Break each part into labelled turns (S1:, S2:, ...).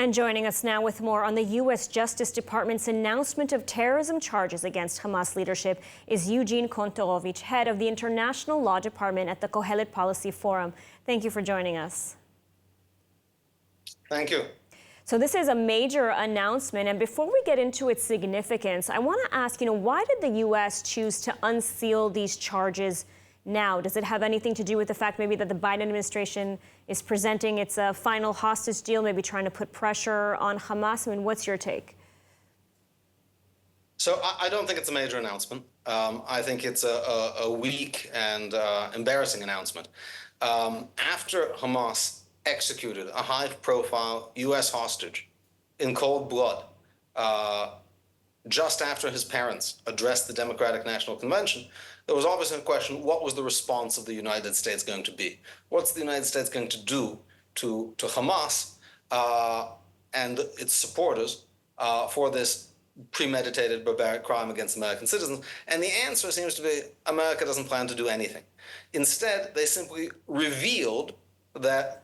S1: And joining us now with more on the U.S. Justice Department's announcement of terrorism charges against Hamas leadership is Eugene Kontorovich, head of the International Law Department at the Kohelet Policy Forum. Thank you for joining us.
S2: Thank you.
S1: So this is a major announcement, and before we get into its significance, I want to ask, why did the U.S. choose to unseal these charges now? Does it have anything to do with the fact maybe that the Biden administration is presenting its final hostage deal, maybe trying to put pressure on Hamas? I mean, what's your take?
S2: So I don't think it's a major announcement. I think it's a weak and embarrassing announcement. After Hamas executed a high-profile U.S. hostage in cold blood, just after his parents addressed the Democratic National Convention, there was obviously a question: what was the response of the United States going to be? What's the United States going to do to Hamas and its supporters for this premeditated barbaric crime against American citizens? And the answer seems to be America doesn't plan to do anything. Instead, they simply revealed that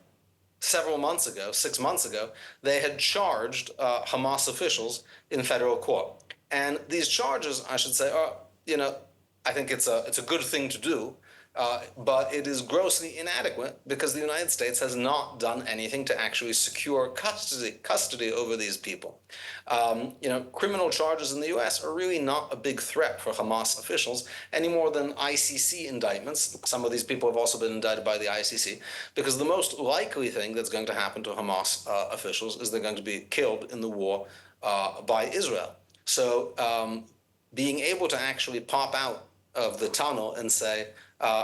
S2: several months ago, 6 months ago, they had charged Hamas officials in federal court. And these charges, I should say, are, I think it's a good thing to do, but it is grossly inadequate because the United States has not done anything to actually secure custody over these people. Criminal charges in the U.S. are really not a big threat for Hamas officials any more than ICC indictments. Some of these people have also been indicted by the ICC, because the most likely thing that's going to happen to Hamas officials is they're going to be killed in the war by Israel. So being able to actually pop out of the tunnel and say,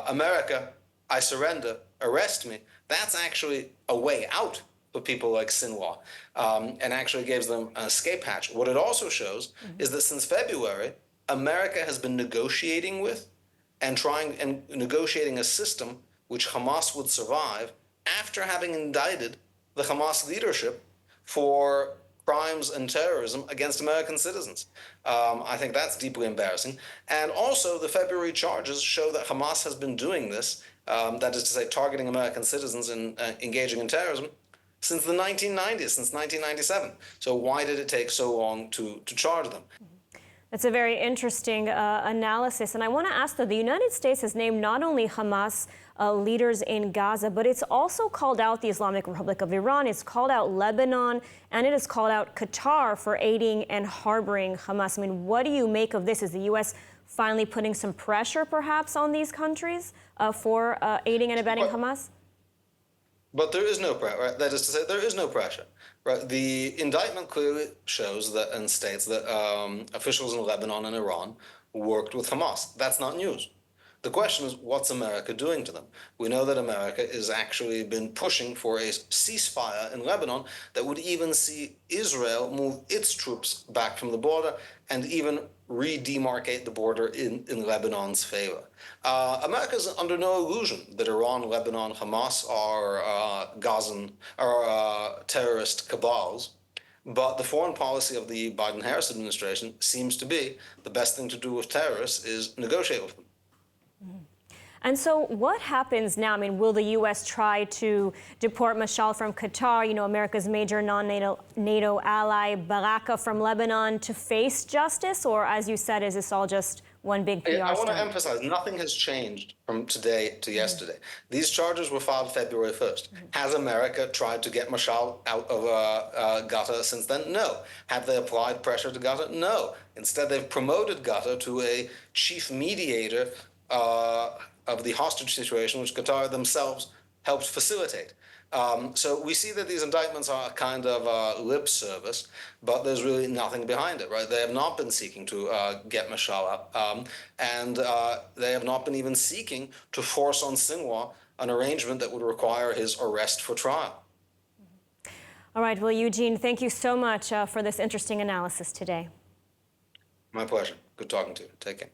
S2: America, I surrender, arrest me, that's actually a way out for people like Sinwar, and actually gives them an escape hatch. What it also shows is that since February, America has been negotiating with and negotiating a system which Hamas would survive after having indicted the Hamas leadership for crimes and terrorism against American citizens. I think that's deeply embarrassing. And also, the February charges show that Hamas has been doing this, that is to say, targeting American citizens and engaging in terrorism, since the 1990s, since 1997. So why did it take so long to charge them?
S1: That's a very interesting analysis. And I want to ask, though, the United States has named not only Hamas leaders in Gaza, but it's also called out the Islamic Republic of Iran, it's called out Lebanon, and it has called out Qatar for aiding and harboring Hamas. I mean, what do you make of this? Is the U.S. finally putting some pressure, perhaps, on these countries for aiding and abetting Hamas?
S2: But there is no pressure, right? That is to say, there is no pressure, right? The indictment clearly shows that and states that officials in Lebanon and Iran worked with Hamas. That's not news. The question is, what's America doing to them? We know that America has actually been pushing for a ceasefire in Lebanon that would even see Israel move its troops back from the border and even re-demarcate the border in Lebanon's favor. America is under no illusion that Iran, Lebanon, Hamas are terrorist cabals. But the foreign policy of the Biden-Harris administration seems to be the best thing to do with terrorists is negotiate with them.
S1: And so what happens now? I mean, will the U.S. try to deport Mashal from Qatar, America's major non-NATO ally, Baraka from Lebanon, to face justice? Or, as you said, is this all just one big PR
S2: I want
S1: stunt?
S2: to emphasize, nothing has changed from today to yesterday. These charges were filed February 1st. Has America tried to get Mashal out of Qatar since then? No. Have they applied pressure to Qatar? No. Instead, they've promoted Qatar to a chief mediator of the hostage situation, which Qatar themselves helped facilitate. So we see that these indictments are a kind of lip service, but there's really nothing behind it, right? They have not been seeking to get Mashal up, and they have not been even seeking to force on Sinwar an arrangement that would require his arrest for trial.
S1: All right, well, Eugene, thank you so much for this interesting analysis today.
S2: My pleasure. Good talking to you. Take care.